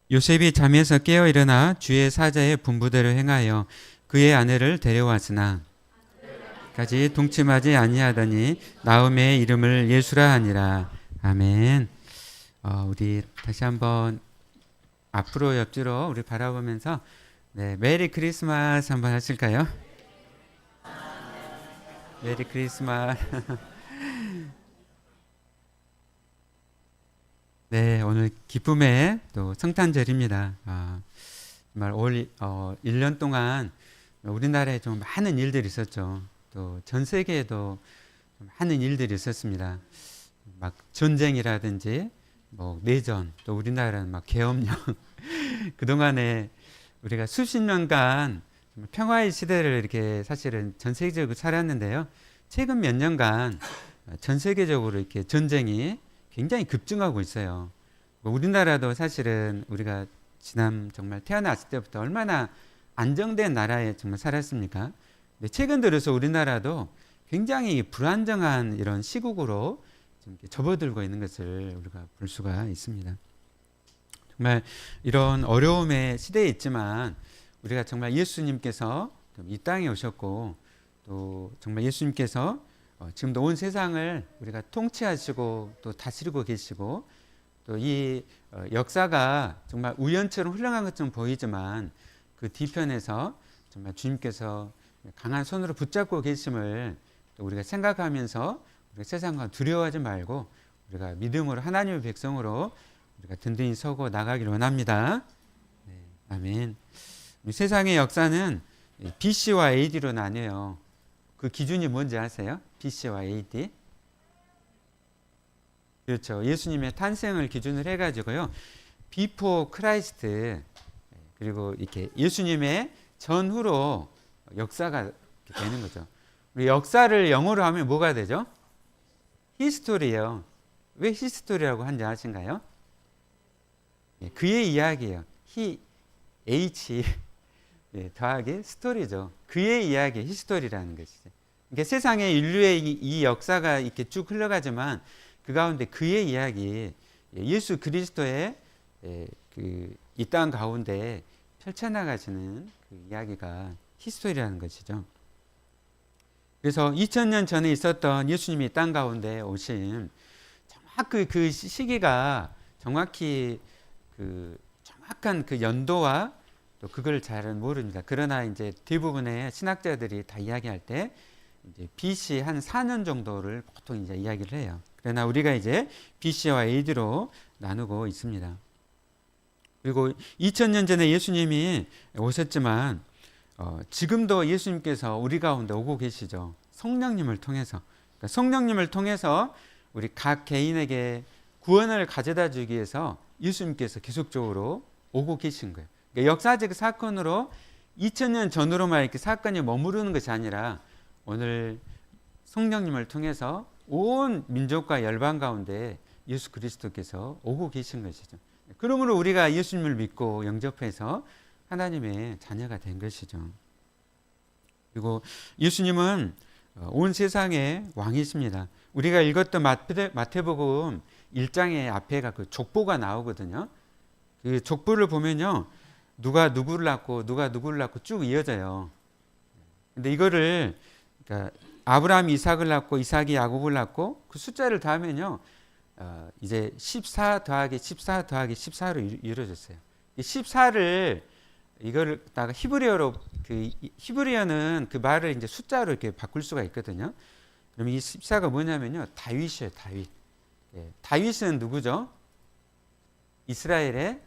요셉이 잠에서 깨어 일어나 주의 사자의 분부대로 행하여 그의 아내를 데려왔으나 까지 동침하지 아니하더니 나음의 이름을 예수라 하니라. 아멘. 우리 다시 한번 앞으로 옆뒤로 우리 바라보면서 메리 크리스마스 한번 하실까요? 메리 크리스마스. 네, 오늘 기쁨의 또 성탄절입니다. 정말 올 1년 동안 우리나라에 좀 많은 일들이 있었죠. 또 전 세계에도 좀 많은 일들이 있었습니다. 막 전쟁이라든지 뭐 내전, 또 우리나라는 막 계엄령. 그동안에 우리가 수십 년간 평화의 시대를 이렇게 사실은 전 세계적으로 살았는데요. 최근 몇 년간 전 세계적으로 이렇게 전쟁이 굉장히 급증하고 있어요. 우리나라도 사실은 우리가 지난 정말 태어났을 때부터 얼마나 안정된 나라에 정말 살았습니까? 근데 최근 들어서 우리나라도 굉장히 불안정한 이런 시국으로 좀 접어들고 있는 것을 우리가 볼 수가 있습니다. 정말 이런 어려움의 시대에 있지만 우리가 정말 예수님께서 이 땅에 오셨고 또 정말 예수님께서 지금도 온 세상을 우리가 통치하시고 또 다스리고 계시고 또 이 역사가 정말 우연처럼 흘러간 것처럼 보이지만 그 뒤편에서 정말 주님께서 강한 손으로 붙잡고 계심을 또 우리가 생각하면서 우리가 세상과 두려워하지 말고 우리가 믿음으로 하나님의 백성으로 우리가 든든히 서고 나가기를 원합니다. 네, 아멘. 세상의 역사는 BC와 AD로 나뉘어요. 그 기준이 뭔지 아세요? BC와 AD. 그렇죠. 예수님의 탄생을 기준으로 해가지고요. Before Christ, 그리고 이렇게 예수님의 전후로 역사가 되는 거죠. 우리 역사를 영어로 하면 뭐가 되죠? 히스토리예요. 왜 히스토리라고 한지 아신가요? 그의 이야기예요. H 더하기 스토리죠. 그의 이야기, 히스토리라는 것이죠. 그러니까 세상의 인류의 이 역사가 이렇게 쭉 흘러가지만 그 가운데 그의 이야기, 예수 그리스도의 이 땅 가운데 펼쳐나가시는 그 이야기가 히스토리라는 것이죠. 그래서 2000년 전에 있었던 예수님이 땅 가운데 오신 정확히 그 시기가 정확히 정확한 그 연도와 또 그걸 잘은 모릅니다. 그러나 이제 대부분의 신학자들이 다 이야기할 때 이제 BC 한 4년 정도를 보통 이제 이야기를 해요. 그러나 우리가 이제 BC와 AD로 나누고 있습니다. 그리고 2000년 전에 예수님이 오셨지만 지금도 예수님께서 우리 가운데 오고 계시죠. 성령님을 통해서. 그러니까 성령님을 통해서 우리 각 개인에게 구원을 가져다 주기 위해서 예수님께서 계속적으로 오고 계신 거예요. 그러니까 역사적 사건으로 2000년 전으로만 이렇게 사건이 머무르는 것이 아니라 오늘 성령님을 통해서 온 민족과 열방 가운데 예수 그리스도께서 오고 계신 것이죠. 그러므로 우리가 예수님을 믿고 영접해서 하나님의 자녀가 된 것이죠. 그리고 예수님은 온 세상의 왕이십니다. 우리가 읽었던 마태복음 1장의 앞에가 그 족보가 나오거든요. 그 족보를 보면요. 누가 누구를 낳고 누가 누구를 낳고 쭉 이어져요. 근데 이거를 그러니까 아브라함이 이삭을 낳고 이삭이 야곱을 낳고 그 숫자를 더하면요. 이제 14 더하기 14 더하기 14로 이루어졌어요. 이 14를 이거를 다가 히브리어로 그 히브리어는 그 말을 이제 숫자로 이렇게 바꿀 수가 있거든요. 그럼 이 14가 뭐냐면요. 다윗이에요. 다윗. 다윗은 누구죠? 이스라엘의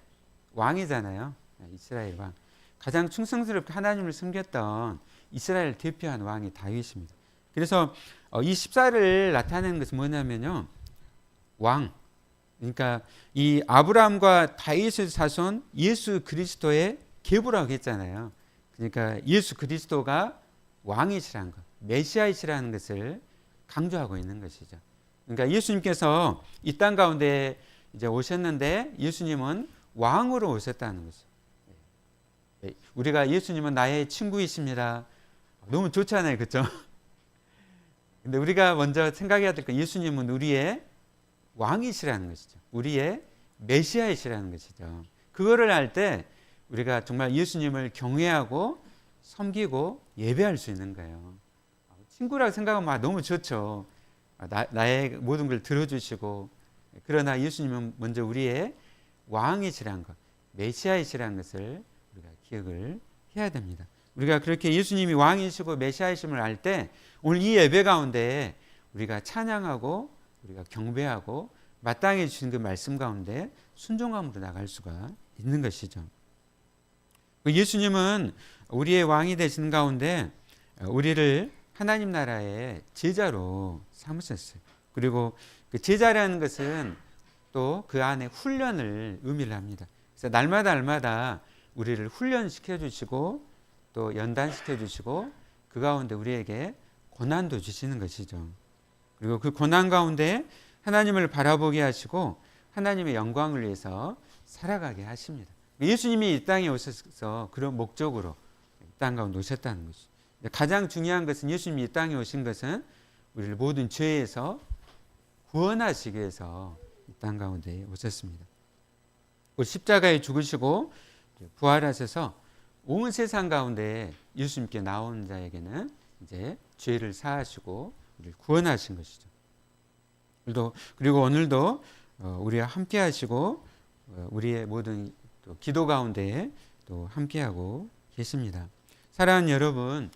왕이잖아요. 이스라엘 왕. 가장 충성스럽게 하나님을 섬겼던 이스라엘 대표한 왕이 다윗입니다. 그래서 이 14를 나타내는 것은 뭐냐면요. 왕. 그러니까 이 아브라함과 다윗의 자손 예수 그리스도의 계보라고 했잖아요. 그러니까 예수 그리스도가 왕이시라는 것, 메시아이시라는 것을 강조하고 있는 것이죠. 그러니까 예수님께서 이 땅 가운데 이제 오셨는데 예수님은 왕으로 오셨다는 거죠. 우리가 예수님은 나의 친구이십니다. 너무 좋잖아요. 그렇죠? 근데 우리가 먼저 생각해야 될 건 예수님은 우리의 왕이시라는 것이죠. 우리의 메시아이시라는 것이죠. 그거를 할 때 우리가 정말 예수님을 경외하고 섬기고 예배할 수 있는 거예요. 친구라고 생각하면 너무 좋죠. 나의 모든 걸 들어주시고, 그러나 예수님은 먼저 우리의 왕이시란 것, 메시아이시란 것을 우리가 기억을 해야 됩니다. 우리가 그렇게 예수님이 왕이시고 메시아이심을 알 때 오늘 이 예배 가운데 우리가 찬양하고 우리가 경배하고 마땅히 주신 그 말씀 가운데 순종함으로 나갈 수가 있는 것이죠. 예수님은 우리의 왕이 되신 가운데 우리를 하나님 나라의 제자로 삼으셨어요. 그리고 그 제자라는 것은 또 그 안에 훈련을 의미를 합니다. 그래서 날마다 우리를 훈련시켜 주시고 또 연단시켜 주시고 그 가운데 우리에게 고난도 주시는 것이죠. 그리고 그 고난 가운데 하나님을 바라보게 하시고 하나님의 영광을 위해서 살아가게 하십니다. 예수님이 이 땅에 오셔서 그런 목적으로 이 땅 가운데 오셨다는 것이죠. 가장 중요한 것은 예수님이 이 땅에 오신 것은 우리를 모든 죄에서 구원하시기 위해서 이 땅 가운데 오셨습니다. 십자가에 죽으시고 부활하셔서 온 세상 가운데 예수님께 나온 자에게는 이제 죄를 사하시고 우리를 구원하신 것이죠. 그리고 오늘도 우리와 함께 하시고 우리의 모든 또 기도 가운데 또 함께하고 계십니다. 사랑하는 여러분,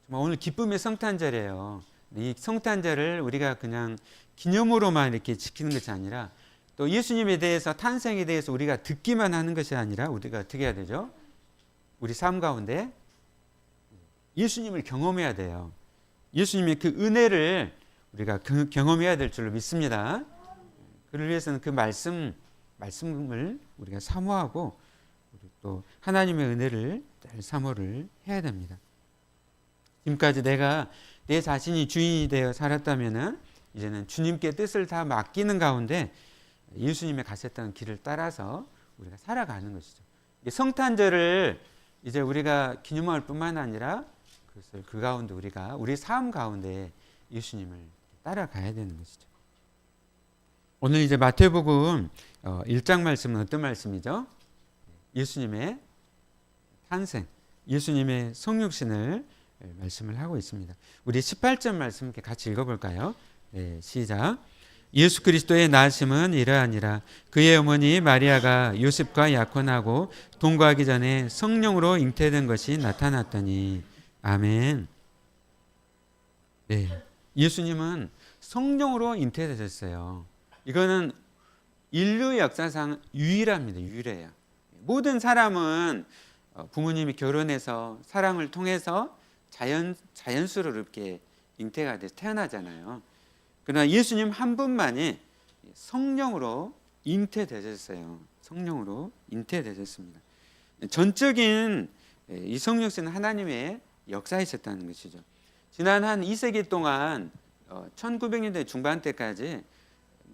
정말 오늘 기쁨의 성탄절이에요. 이 성탄절을 우리가 그냥 기념으로만 이렇게 지키는 것이 아니라 또 예수님에 대해서 탄생에 대해서 우리가 듣기만 하는 것이 아니라 우리가 어떻게 해야 되죠? 우리 삶 가운데 예수님을 경험해야 돼요. 예수님의 그 은혜를 우리가 경험해야 될 줄로 믿습니다. 그를 위해서는 그 말씀을 우리가 사모하고 또 하나님의 은혜를 잘 사모를 해야 됩니다. 지금까지 내가 내 자신이 주인이 되어 살았다면은 이제는 주님께 뜻을 다 맡기는 가운데 예수님의 가셨던 길을 따라서 우리가 살아가는 것이죠. 성탄절을 이제 우리가 기념할 뿐만 아니라 그것을 그 가운데 우리가 우리 삶 가운데 예수님을 따라가야 되는 것이죠. 오늘 이제 마태복음 1장 말씀은 어떤 말씀이죠? 예수님의 탄생, 예수님의 성육신을 말씀을 하고 있습니다. 우리 18절 말씀 이렇게 같이 읽어볼까요? 네, 시작. 예수 그리스도의 나심은 이러하니라. 그의 어머니 마리아가 요셉과 약혼하고 동거하기 전에 성령으로 잉태된 것이 나타났더니. 아멘. 네, 예수님은 성령으로 잉태되셨어요. 이거는 인류 역사상 유일합니다. 유일해요. 모든 사람은 부모님이 결혼해서 사랑을 통해서 자연스럽게 이렇게 잉태가 돼서 태어나잖아요. 그러나 예수님 한 분만이 성령으로 잉태되셨어요. 성령으로 잉태되셨습니다. 전적인 이 성육신은 하나님의 역사이셨다는 것이죠. 지난 한 2세기 동안 1900년대 중반 때까지,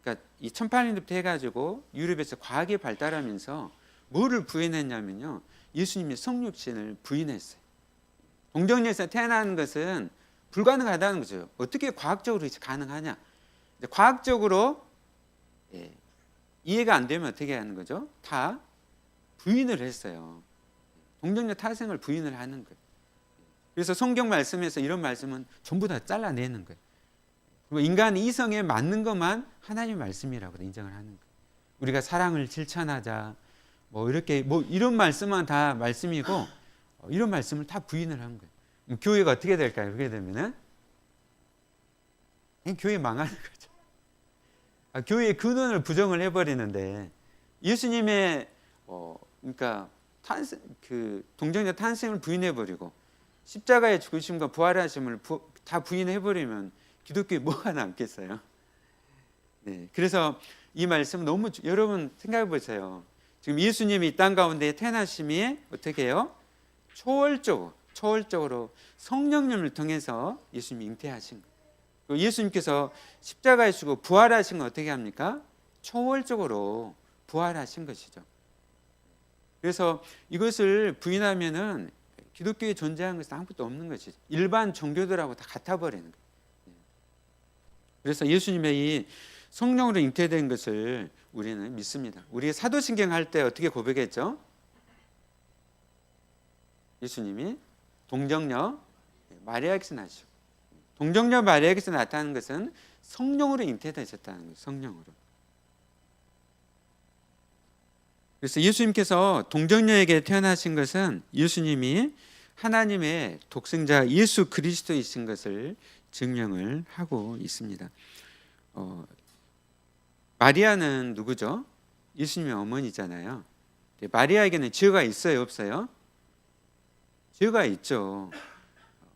그러니까 2008년부터 해가지고 유럽에서 과학이 발달하면서 뭐를 부인했냐면요, 예수님이 성육신을 부인했어요. 동정녀에서 태어나는 것은 불가능하다는 거죠. 어떻게 과학적으로 가능하냐? 과학적으로 이해가 안 되면 어떻게 하는 거죠? 다 부인을 했어요. 동정녀 타생을 부인을 하는 거예요. 그래서 성경 말씀에서 이런 말씀은 전부 다 잘라내는 거예요. 그리고 인간 이성에 맞는 것만 하나님의 말씀이라고 인정을 하는 거예요. 우리가 사랑을 실천하자, 이렇게 이런 말씀만 다 말씀이고 이런 말씀을 다 부인을 한 거예요. 교회가 어떻게 될까요? 그렇게 되면은 교회 망하는 거죠. 교회의 근원을 부정을 해버리는데 예수님의 그러니까 동정녀 탄생을 부인해버리고 십자가의 죽으심과 부활하심을 다 부인해버리면 기독교에 뭐가 남겠어요? 네, 그래서 이 말씀 너무 여러분 생각해 보세요. 지금 예수님이 이 땅 가운데 태어나심이 어떻게 해요? 초월적으로 성령님을 통해서 예수님이 잉태하신 거예요. 예수님께서 십자가에 죽고 부활하신 건 어떻게 합니까? 초월적으로 부활하신 것이죠. 그래서 이것을 부인하면은 기독교에 존재하는 것은 아무것도 없는 것이죠. 일반 종교들하고 다 같아 버리는 거예요. 그래서 예수님의 이 성령으로 잉태된 것을 우리는 믿습니다. 우리 사도신경 할 때 어떻게 고백했죠? 예수님이 동정녀 마리아에게서 나시고, 동정녀 마리아에게서 나타나는 것은 성령으로 잉태되셨다는 거예요. 성령으로. 그래서 예수님께서 동정녀에게 태어나신 것은 예수님이 하나님의 독생자 예수 그리스도이신 것을 증명을 하고 있습니다. 마리아는 누구죠? 예수님의 어머니잖아요. 마리아에게는 죄가 있어요, 없어요? 죄가 있죠.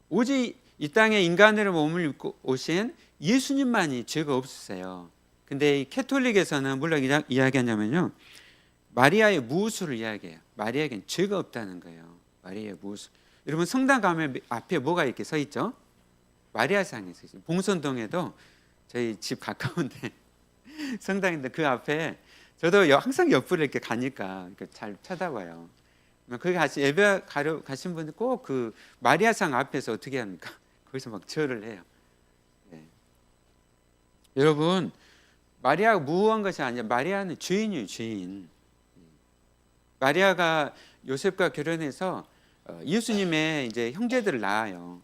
오직 이 땅에 인간으로 몸을 입고 오신 예수님만이 죄가 없으세요. 근데 이 캐톨릭에서는 뭐라고 이야기하냐면요, 마리아의 무수를 이야기해요. 마리아에겐 죄가 없다는 거예요. 마리아의 무수. 여러분 성당 가면 앞에 뭐가 이렇게 서 있죠? 마리아상이 서 있어요. 봉선동에도 저희 집 가까운데 성당인데 그 앞에 저도 항상 옆으로 이렇게 가니까 잘 쳐다봐요. 거기 예배 가신 분들 꼭 그 마리아상 앞에서 어떻게 합니까? 거기서 막 절을 해요. 네. 여러분 마리아가 무한 것이 아니라 마리아는 죄인이에요, 죄인. 마리아가 요셉과 결혼해서 예수님의 이제 형제들을 낳아요.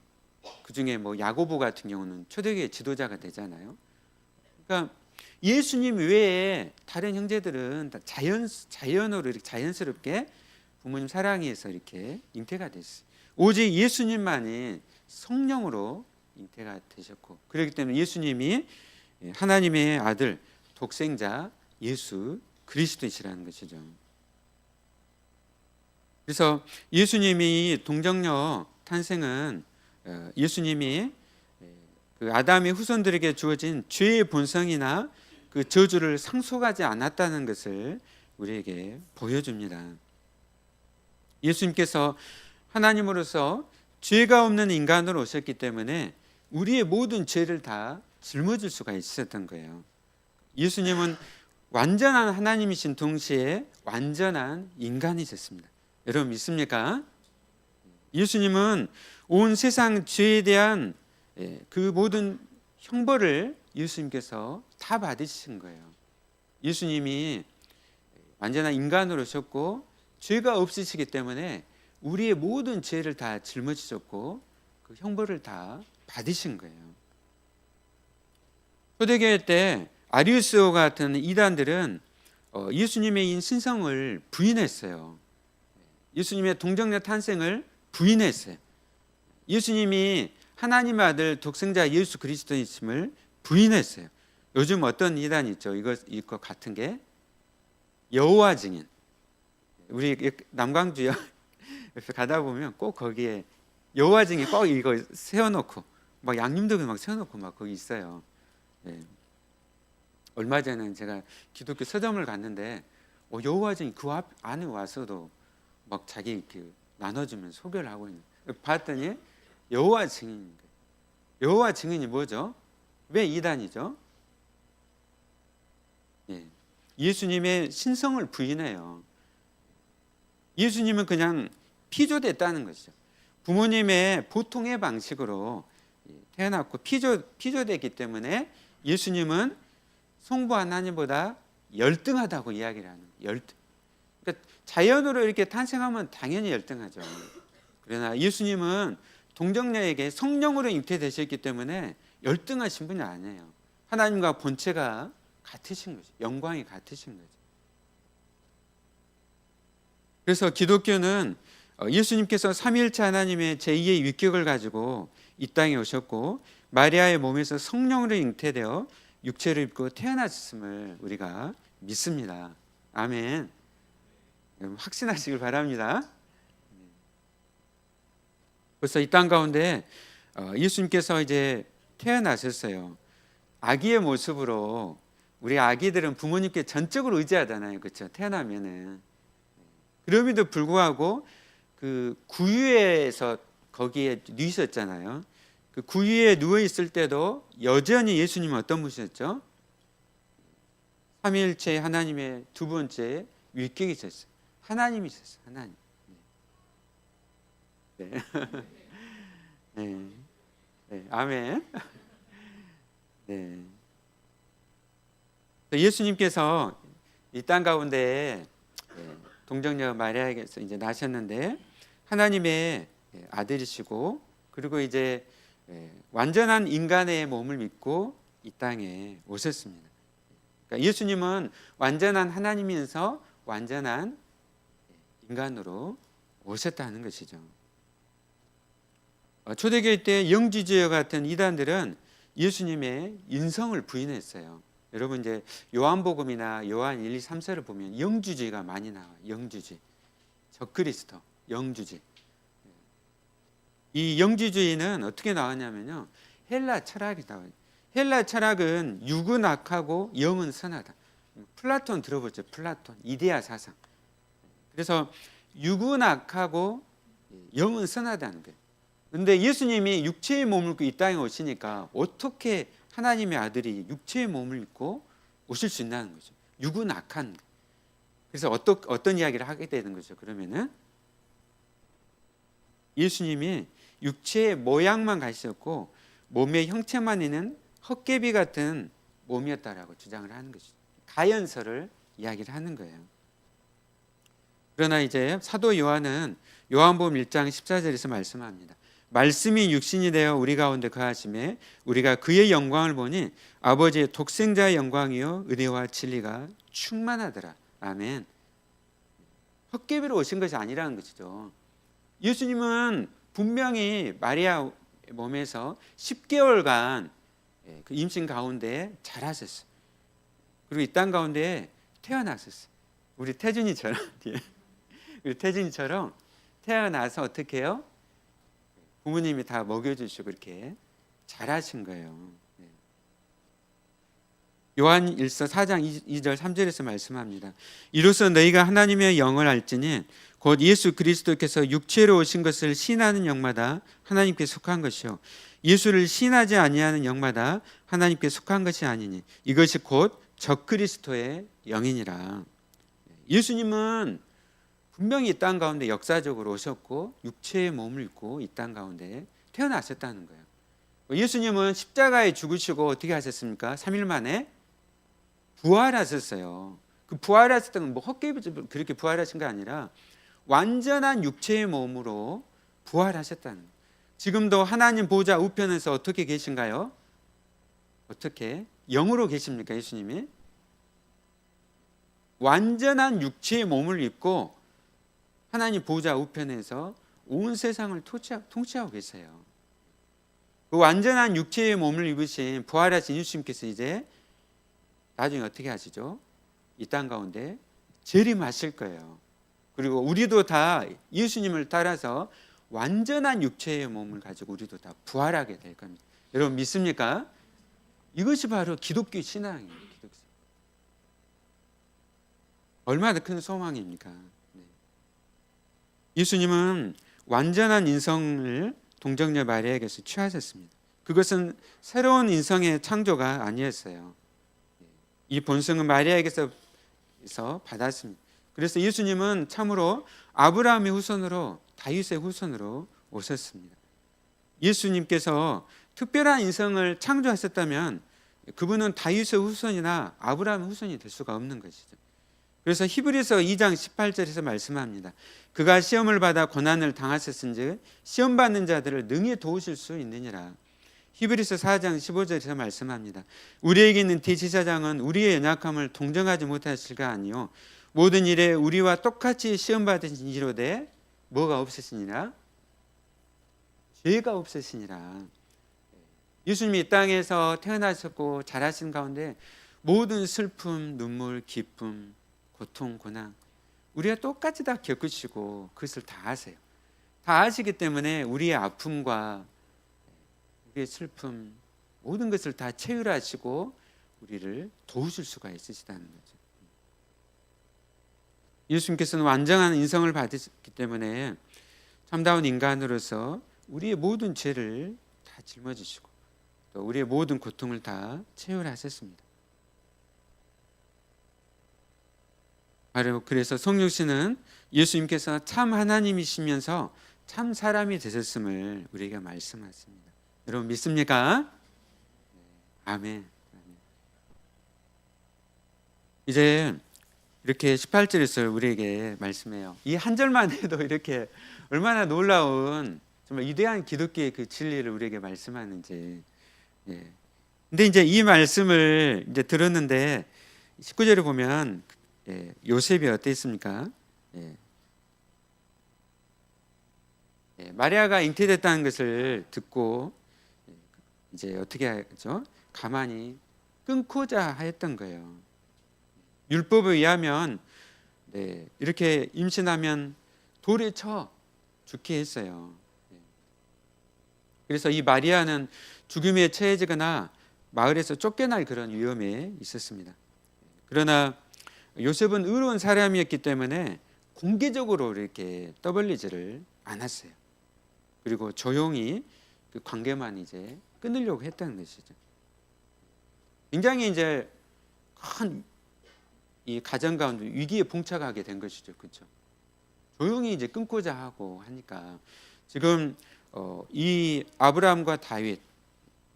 그 중에 뭐 야고보 같은 경우는 초대교회 지도자가 되잖아요. 그러니까 예수님 외에 다른 형제들은 다 자연으로 이렇게 자연스럽게 부모님 사랑해서 이렇게 잉태가 됐어요. 오직 예수님만이 성령으로 잉태가 되셨고, 그렇기 때문에 예수님이 하나님의 아들 독생자 예수 그리스도이시라는 것이죠. 그래서 예수님이 동정녀 탄생은 예수님이 그 아담의 후손들에게 주어진 죄의 본성이나 그 저주를 상속하지 않았다는 것을 우리에게 보여줍니다. 예수님께서 하나님으로서 죄가 없는 인간으로 오셨기 때문에 우리의 모든 죄를 다 짊어질 수가 있었던 거예요. 예수님은 완전한 하나님이신 동시에 완전한 인간이셨습니다. 여러분 믿습니까? 예수님은 온 세상 죄에 대한 그 모든 형벌을 예수님께서 다 받으신 거예요. 예수님이 완전한 인간으로 오셨고 죄가 없으시기 때문에 우리의 모든 죄를 다 짊어지셨고 그 형벌을 다 받으신 거예요. 초대교회 때 아리우스와 같은 이단들은 예수님의 신성을 부인했어요. 예수님의 동정녀 탄생을 부인했어요. 예수님이 하나님의 아들 독생자 예수 그리스도이심을 부인했어요. 요즘 어떤 이단이 있죠? 이거 같은 게 여호와 증인. 우리 남광주요 옆에 가다 보면 꼭 거기에 여호와 증인 꼭 이거 세워놓고 막 양림덕을 막 세워놓고 막 거기 있어요. 네. 얼마 전에 제가 기독교 서점을 갔는데 여호와 증인 그 안에 와서도 막 자기 이렇게 나눠주면 소개를 하고 있는. 봤더니 여호와 증인. 여호와 증인이 뭐죠? 왜 이단이죠? 예. 예수님의 신성을 부인해요. 예수님은 그냥 피조됐다는 것이죠. 부모님의 보통의 방식으로 태어났고 피조됐기 때문에 예수님은 성부 하나님보다 열등하다고 이야기를 하는 거예요. 열등. 그러니까 자연으로 이렇게 탄생하면 당연히 열등하죠. 그러나 예수님은 동정녀에게 성령으로 잉태되셨기 때문에 열등하신 분이 아니에요. 하나님과 본체가 같으신 거죠. 영광이 같으신 거죠. 그래서 기독교는 예수님께서 삼위일체 하나님의 제2의 위격을 가지고 이 땅에 오셨고 마리아의 몸에서 성령으로 잉태되어 육체를 입고 태어나셨음을 우리가 믿습니다. 아멘. 확신하시길 바랍니다. 그래서 이 땅 가운데 예수님께서 이제 태어나셨어요. 아기의 모습으로. 우리 아기들은 부모님께 전적으로 의지하잖아요. 그렇죠? 태어나면은. 그럼에도 불구하고 그 구유에서 거기에 누이셨잖아요. 그 구유에 누워 있을 때도 여전히 예수님은 어떤 분이셨죠? 삼위일체 하나님의 두 번째 위격이셨어요. 하나님이셨어요. 하나님. 네. 네. 네. 아멘. 네. 예수님께서 이 땅 가운데 동정녀 마리아에게서 이제 나셨는데 하나님의 아들이시고 그리고 이제 완전한 인간의 몸을 믿고 이 땅에 오셨습니다. 그러니까 예수님은 완전한 하나님이면서 완전한 인간으로 오셨다는 것이죠. 초대교회 때 영지주의 같은 이단들은 예수님의 인성을 부인했어요. 여러분 이제 요한복음이나 요한 1, 2, 3서를 보면 영주주의가 많이 나와요. 영주주의, 적그리스도, 영주주의. 이 영주주의는 어떻게 나왔냐면요, 헬라 철학이 나와요. 헬라 철학은 육은 악하고 영은 선하다. 플라톤 들어보죠. 플라톤 이데아 사상. 그래서 육은 악하고 영은 선하다는 거예요. 그런데 예수님이 육체의 몸을 입고 이 땅에 오시니까 어떻게 하나님의 아들이 육체의 몸을 입고 오실 수 있다는 거죠. 육은 악한 거예요. 그래서 어떤 이야기를 하게 되는 거죠. 그러면은 예수님이 육체의 모양만 가셨고 몸의 형체만 있는 헛개비 같은 몸이었다라고 주장을 하는 것이죠. 가연설을 이야기를 하는 거예요. 그러나 이제 사도 요한은 요한복음 1장 14절에서 말씀합니다. 말씀이 육신이 되어 우리 가운데 거하심에 우리가 그의 영광을 보니 아버지의 독생자의 영광이요 은혜와 진리가 충만하더라. 아멘. 헛개비로 오신 것이 아니라는 것이죠. 예수님은 분명히 마리아 몸에서 10개월간 그 임신 가운데 자라셨어요. 그리고 이 땅 가운데 태어났었어요. 우리 태준이처럼 태어나서 어떻게 해요? 부모님이 다 먹여주시고 이렇게 자라신 거예요. 요한 1서 4장 2절 3절에서 말씀합니다. 이로써 너희가 하나님의 영을 알지니 곧 예수 그리스도께서 육체로 오신 것을 시인하는 영마다 하나님께 속한 것이요 예수를 시인하지 아니하는 영마다 하나님께 속한 것이 아니니 이것이 곧 적그리스도의 영이니라. 예수님은 분명히 이 땅 가운데 역사적으로 오셨고 육체의 몸을 입고 이 땅 가운데 태어나셨다는 거예요. 예수님은 십자가에 죽으시고 어떻게 하셨습니까? 3일 만에 부활하셨어요. 그 부활하셨던 건 뭐 헛개비 그렇게 부활하신 게 아니라 완전한 육체의 몸으로 부활하셨다는 거예요. 지금도 하나님 보좌 우편에서 어떻게 계신가요? 어떻게? 영으로 계십니까? 예수님이? 완전한 육체의 몸을 입고 하나님 보좌 우편에서 온 세상을 통치하고 계세요. 그 완전한 육체의 몸을 입으신 부활하신 예수님께서 이제 나중에 어떻게 하시죠? 이 땅 가운데 재림하실 거예요. 그리고 우리도 다 예수님을 따라서 완전한 육체의 몸을 가지고 우리도 다 부활하게 될 겁니다. 여러분 믿습니까? 이것이 바로 기독교 신앙이에요. 얼마나 큰 소망입니까? 예수님은 완전한 인성을 동정녀 마리아에게서 취하셨습니다. 그것은 새로운 인성의 창조가 아니었어요. 이 본성은 마리아에게서 받았습니다. 그래서 예수님은 참으로 아브라함의 후손으로 다윗의 후손으로 오셨습니다. 예수님께서 특별한 인성을 창조하셨다면 그분은 다윗의 후손이나 아브라함의 후손이 될 수가 없는 것이죠. 그래서 히브리서 2장 18절에서 말씀합니다. 그가 시험을 받아 고난을 당하셨은즉 시험 받는 자들을 능히 도우실 수 있느니라. 히브리서 4장 15절에서 말씀합니다. 우리에게 있는 대제사장은 우리의 연약함을 동정하지 못하실까 아니요 모든 일에 우리와 똑같이 시험 받으신 이로되 뭐가 없으시니라? 죄가 없으시니라. 예수님이 이 땅에서 태어나셨고 자라신 가운데 모든 슬픔, 눈물, 기쁨, 고통, 고난 우리가 똑같이 다 겪으시고 그것을 다 아세요. 다 아시기 때문에 우리의 아픔과 우리의 슬픔 모든 것을 다 체휼하시고 우리를 도우실 수가 있으시다는 거죠. 예수님께서는 완전한 인성을 받으셨기 때문에 참다운 인간으로서 우리의 모든 죄를 다 짊어지시고 또 우리의 모든 고통을 다 체휼하셨습니다. 바로 그래서 성육신은 예수님께서 참 하나님이시면서 참 사람이 되셨음을 우리에게 말씀하십니다. 여러분 믿습니까? 아멘. 이제 이렇게 18절에서 우리에게 말씀해요. 이 한 절만 해도 이렇게 얼마나 놀라운 정말 위대한 기독교의 그 진리를 우리에게 말씀하는지. 예. 근데 이제 이 말씀을 이제 들었는데 19절에 보면 요셉이 어땠습니까? 마리아가 잉태됐다는 것을 듣고 이제 어떻게 하죠? 가만히 끊고자 하였던 거예요. 율법에 의하면 이렇게 임신하면 돌에 쳐 죽게 했어요. 그래서 이 마리아는 죽음에 처해지거나 마을에서 쫓겨날 그런 위험에 있었습니다. 그러나 요셉은 의로운 사람이었기 때문에 공개적으로 이렇게 떠벌리지를 않았어요. 그리고 조용히 그 관계만 이제 끊으려고 했다는 것이죠. 굉장히 이제 큰 이 가정 가운데 위기에 봉착하게 된 것이죠, 그렇죠? 조용히 이제 끊고자 하고 하니까 지금 이 아브라함과 다윗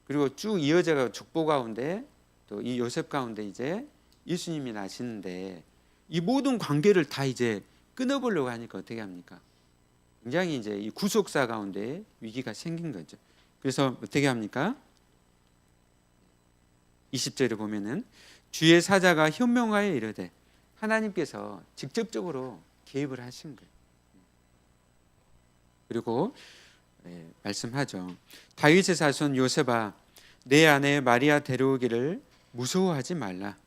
그리고 쭉 이어져가 족보 가운데 또 이 요셉 가운데 이제 예수님이 나시는데 이 모든 관계를 다 이제 끊어보려고 하니까 어떻게 합니까? 굉장히 이제 이 구속사 가운데 위기가 생긴 거죠. 그래서 어떻게 합니까? 20절에 보면은 주의 사자가 현명하여 이르되 하나님께서 직접적으로 개입을 하신 거예요. 그리고 말씀하죠. 다윗의 자손 요셉아 내 아내 마리아 데려오기를 무서워하지 말라.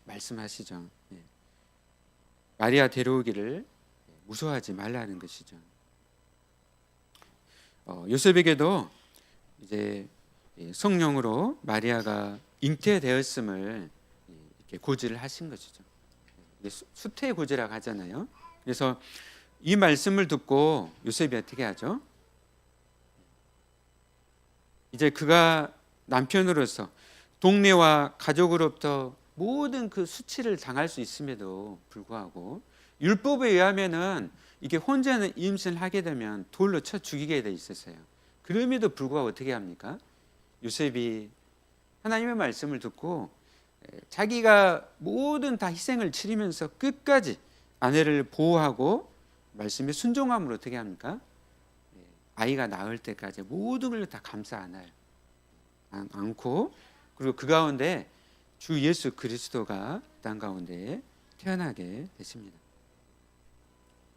말씀하시죠. 마리아 데려오기를 무서워하지 말라는 것이죠. 요셉에게도 이제 성령으로 마리아가 잉태되었음을 이렇게 고지를 하신 것이죠. 수태 고지라고 하잖아요. 그래서 이 말씀을 듣고 요셉이 어떻게 하죠? 이제 그가 남편으로서 동네와 가족으로부터 모든 그 수치를 당할 수 있음에도 불구하고 율법에 의하면은 이게 혼자는 임신을 하게 되면 돌로 쳐 죽이게 돼 있었어요. 그럼에도 불구하고 어떻게 합니까? 요셉이 하나님의 말씀을 듣고 자기가 모든 다 희생을 치르면서 끝까지 아내를 보호하고 말씀에 순종함으로 어떻게 합니까? 아이가 나을 때까지 모든 걸 다 감싸 안고 그리고 그 가운데 주 예수 그리스도가 땅 가운데 태어나게 되십니다.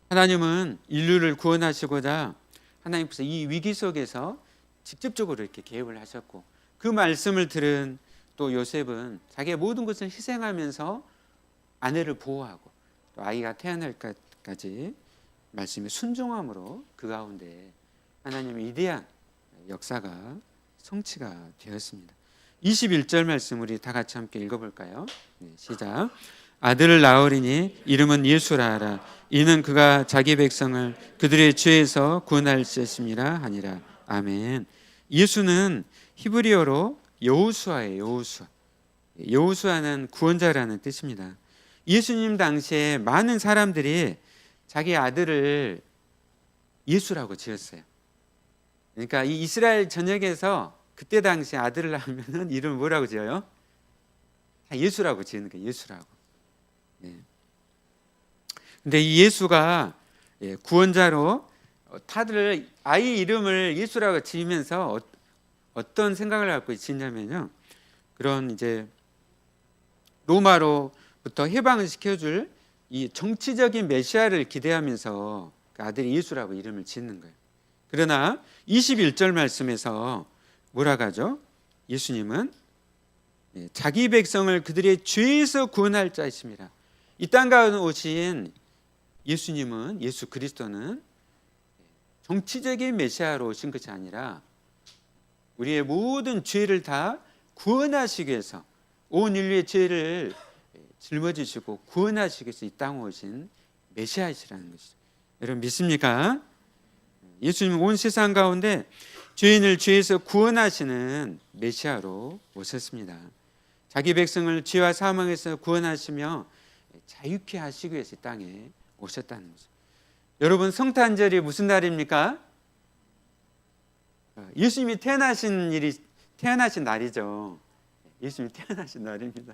하나님은 인류를 구원하시고자 하나님께서 이 위기 속에서 직접적으로 이렇게 개입을 하셨고 그 말씀을 들은 또 요셉은 자기의 모든 것을 희생하면서 아내를 보호하고 또 아이가 태어날 때까지 말씀에 순종함으로 그 가운데 하나님의 위대한 역사가 성취가 되었습니다. 21절 말씀 우리 다 같이 함께 읽어볼까요? 시작. 아들을 낳으리니 이름은 예수라 하라. 이는 그가 자기 백성을 그들의 죄에서 구원할 것임이라 하니라. 아멘. 예수는 히브리어로 여호수아예요. 여호수아는 구원자라는 뜻입니다. 예수님 당시에 많은 사람들이 자기 아들을 예수라고 지었어요. 그러니까 이 이스라엘 전역에서 그때 당시 아들을 낳으면 이름을 뭐라고 지어요? 예수라고 지는 거예요. 예수라고. 근데 이 예수가 구원자로 다들 아이 이름을 예수라고 지으면서 어떤 생각을 갖고 지냐면요. 그런 이제 로마로부터 해방을 시켜줄 이 정치적인 메시아를 기대하면서 그 아들이 예수라고 이름을 짓는 거예요. 그러나 21절 말씀에서 뭐라고 하죠? 예수님은 자기 백성을 그들의 죄에서 구원할 자이십니다. 이 땅 가운데 오신 예수님은 예수 그리스도는 정치적인 메시아로 오신 것이 아니라 우리의 모든 죄를 다 구원하시기 위해서 온 인류의 죄를 짊어지시고 구원하시기 위해서 이 땅에 오신 메시아이시라는 것이죠. 여러분 믿습니까? 예수님은 온 세상 가운데 죄인을 죄에서 구원하시는 메시아로 오셨습니다. 자기 백성을 죄와 사망에서 구원하시며 자유케 하시기 위해서 이 땅에 오셨다는 거죠. 여러분 성탄절이 무슨 날입니까? 예수님이 태어나신 날이죠. 예수님이 태어나신 날입니다.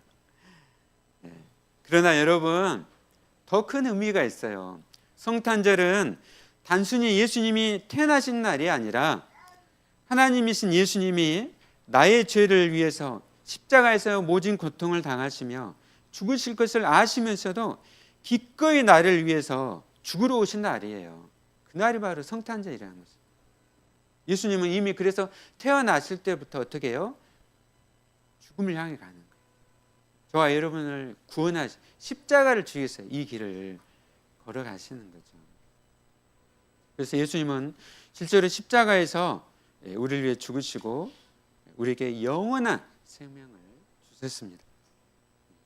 네. 그러나 여러분, 더 큰 의미가 있어요. 성탄절은 단순히 예수님이 태어나신 날이 아니라 하나님이신 예수님이 나의 죄를 위해서 십자가에서 모진 고통을 당하시며 죽으실 것을 아시면서도 기꺼이 나를 위해서 죽으러 오신 날이에요. 그날이 바로 성탄절이라는 거죠. 예수님은 이미 그래서 태어나실 때부터 어떻게 해요? 죽음을 향해 가는 거예요. 저와 여러분을 구원하시 십자가를 주위해서 이 길을 걸어가시는 거죠. 그래서 예수님은 실제로 십자가에서 우리를 위해 죽으시고 우리에게 영원한 생명을 주셨습니다.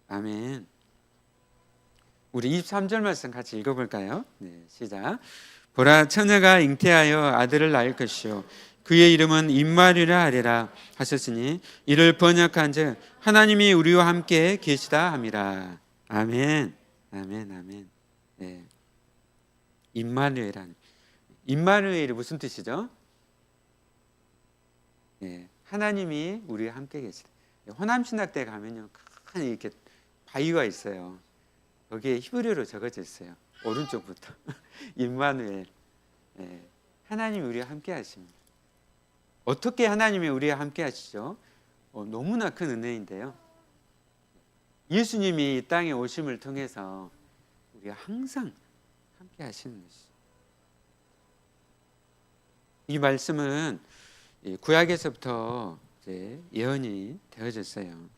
아멘. 우리 23절 말씀 같이 읽어볼까요? 네, 시작. 보라, 처녀가 잉태하여 아들을 낳을 것이요 그의 이름은 임마누엘이라 하리라 하셨으니 이를 번역한즉 하나님이 우리와 함께 계시다 함이라. 아멘. 아멘. 아멘. 네. 임마누엘이란 임마누엘이 무슨 뜻이죠? 네, 하나님이 우리와 함께 계시다. 호남신학대 가면요, 큰 이렇게 바위가 있어요. 거기에 히브리어로 적어져 있어요. 오른쪽부터 임마누엘. 네, 하나님이 우리와 함께 하십니다. 어떻게 하나님이 우리와 함께 하시죠? 너무나 큰 은혜인데요. 예수님이 이 땅에 오심을 통해서 우리가 항상 함께 하시는 것이죠. 이 말씀은 구약에서부터 이제 예언이 되어졌어요.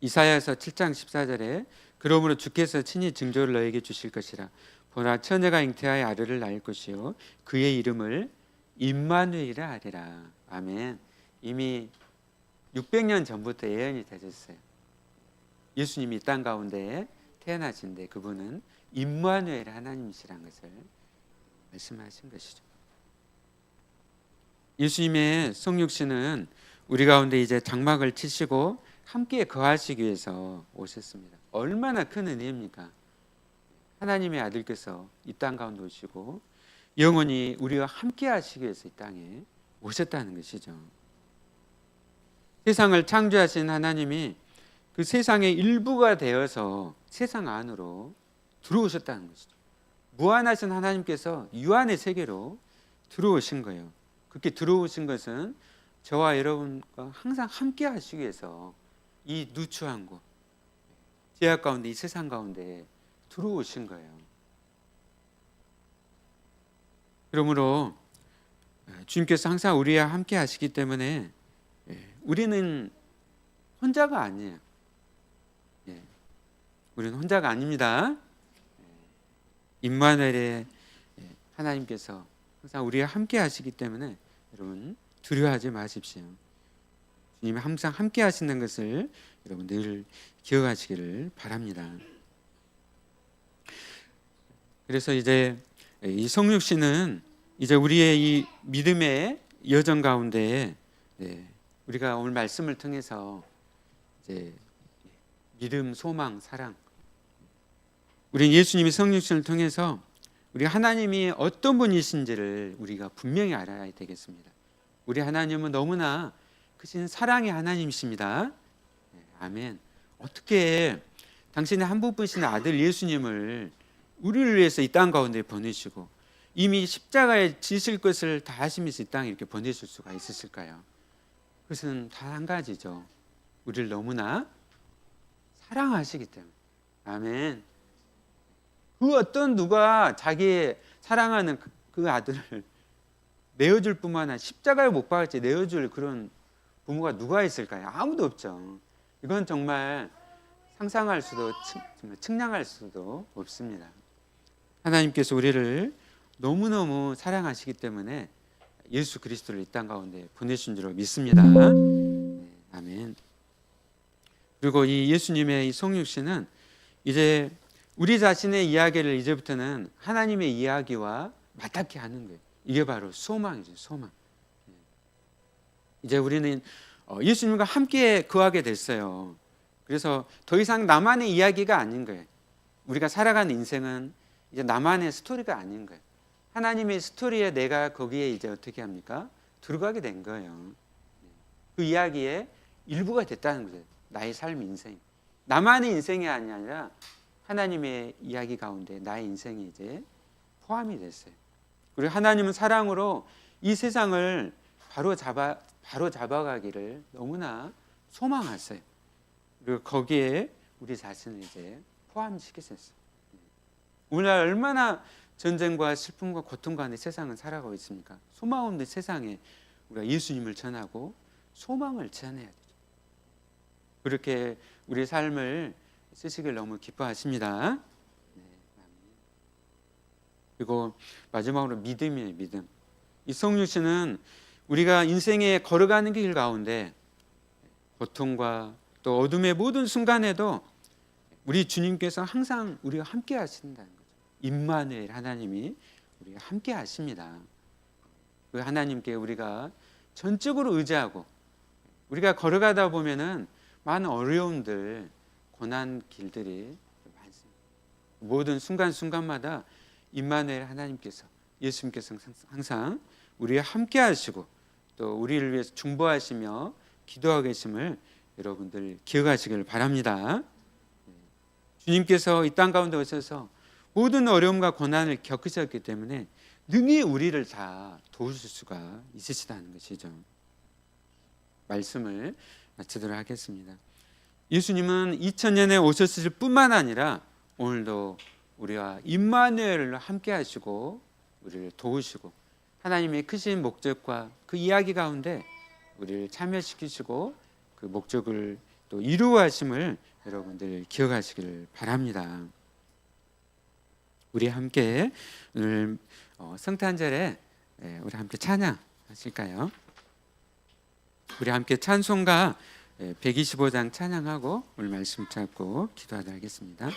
이사야서 7장 14절에 그러므로 주께서 친히 징조를 너에게 주실 것이라. 보라, 처녀가 잉태하여 아들을 낳을 것이요 그의 이름을 임마누엘이라 하리라. 아멘. 이미 600년 전부터 예언이 되어졌어요. 예수님이 이 땅 가운데 태어나신데 그분은 임마누엘 하나님이시라는 것을 말씀하신 것이죠. 예수님의 성육신은 우리 가운데 이제 장막을 치시고 함께 거하시기 위해서 오셨습니다. 얼마나 큰 은혜입니까? 하나님의 아들께서 이 땅 가운데 오시고 영원히 우리와 함께 하시기 위해서 이 땅에 오셨다는 것이죠. 세상을 창조하신 하나님이 그 세상의 일부가 되어서 세상 안으로 들어오셨다는 것이죠. 무한하신 하나님께서 유한의 세계로 들어오신 거예요. 그렇게 들어오신 것은 저와 여러분과 항상 함께 하시기 위해서 이 누추한 곳, 죄악 가운데 이 세상 가운데 들어오신 거예요. 그러므로 주님께서 항상 우리와 함께 하시기 때문에 우리는 혼자가 아니에요. 우리는 혼자가 아닙니다. 임마누엘의 하나님께서 항상 우리와 함께 하시기 때문에 여러분 두려워하지 마십시오. 주님이 항상 함께 하시는 것을 여러분 늘 기억하시기를 바랍니다. 그래서 이제 이 성육신은 이제 우리의 이 믿음의 여정 가운데 우리가 오늘 말씀을 통해서 이제 믿음, 소망, 사랑, 우리 예수님이 성육신을 통해서 우리 하나님이 어떤 분이신지를 우리가 분명히 알아야 되겠습니다. 우리 하나님은 너무나 크신 사랑의 하나님이십니다. 아멘. 어떻게 당신의 한 분뿐이신 아들 예수님을 우리를 위해서 이 땅 가운데 보내시고 이미 십자가에 지실 것을 다 하시면서 이 땅에 이렇게 보내실 수가 있으실까요? 그것은 단 한 가지죠. 우리를 너무나 사랑하시기 때문에. 아멘. 그 어떤 누가 자기의 사랑하는 그 아들을 내어줄 뿐만 아니라 십자가에 못 박을지 내어줄 그런 부모가 누가 있을까요? 아무도 없죠. 이건 정말 상상할 수도 측량할 수도 없습니다. 하나님께서 우리를 너무너무 사랑하시기 때문에 예수 그리스도를 이 땅 가운데 보내신 줄로 믿습니다. 아멘. 그리고 이 예수님의 이 성육신은 이제 우리 자신의 이야기를 이제부터는 하나님의 이야기와 맞닿게 하는 거예요. 이게 바로 소망이죠. 소망. 이제 우리는 예수님과 함께 거하게 됐어요. 그래서 더 이상 나만의 이야기가 아닌 거예요. 우리가 살아가는 인생은 이제 나만의 스토리가 아닌 거예요. 하나님의 스토리에 내가 거기에 이제 어떻게 합니까? 들어가게 된 거예요. 그 이야기에 일부가 됐다는 거죠. 나의 삶 인생. 나만의 인생이 아니라 하나님의 이야기 가운데 나의 인생이 이제 포함이 됐어요. 그리고 하나님은 사랑으로 이 세상을 바로 잡아가기를 너무나 소망하세요. 그리고 거기에 우리 자신을 이제 포함시키셨어요. 오늘날 얼마나 전쟁과 슬픔과 고통 가운데 세상은 살아가고 있습니까? 소망 없는 세상에 우리가 예수님을 전하고 소망을 전해야 되죠. 그렇게 우리 삶을 쓰시길 너무 기뻐하십니다. 그리고 마지막으로 믿음이에요. 믿음. 이성윤 씨는 우리가 인생에 걸어가는 길 가운데 고통과 또 어둠의 모든 순간에도 우리 주님께서 항상 우리와 함께 하신다는 거죠. 임마누엘 하나님이 우리가 함께 하십니다. 그 하나님께 우리가 전적으로 의지하고 우리가 걸어가다 보면은 많은 어려움들, 고난 길들이 많습니다. 모든 순간순간마다 임마누엘 하나님께서, 예수님께서 항상 우리와 함께 하시고 또 우리를 위해서 중보하시며 기도하고 계심을 여러분들 기억하시길 바랍니다. 주님께서 이 땅 가운데 오셔서 모든 어려움과 고난을 겪으셨기 때문에 능히 우리를 다 도우실 수가 있으시다는 것이죠. 말씀을 마치도록 하겠습니다. 예수님은 2000년에 오셨을 뿐만 아니라 오늘도 우리와 임마누엘로 함께 하시고 우리를 도우시고 하나님의 크신 목적과 그 이야기 가운데 우리를 참여시키시고 그 목적을 또 이루어하심을 여러분들 기억하시길 바랍니다. 우리 함께 오늘 성탄절에 우리 함께 찬양하실까요? 우리 함께 찬송가 125장 찬양하고 오늘 말씀 잡고 기도하도록 하겠습니다.